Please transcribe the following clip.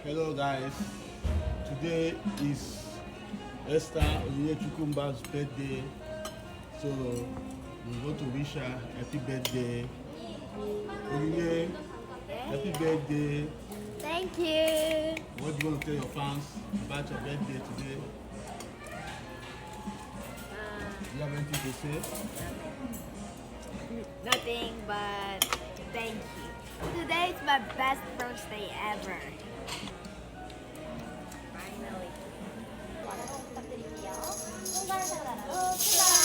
Hello guys, today is Esther Onyekukumba's birthday, so we want to wish her happy birthday. Onyinye, happy birthday. Thank you. What do you want to tell your fans about your birthday today? Do you have anything to say? Nothing but thank you. Today is my best birthday ever. Finally. 부탁드릴게요. 손가락 하나로 출발!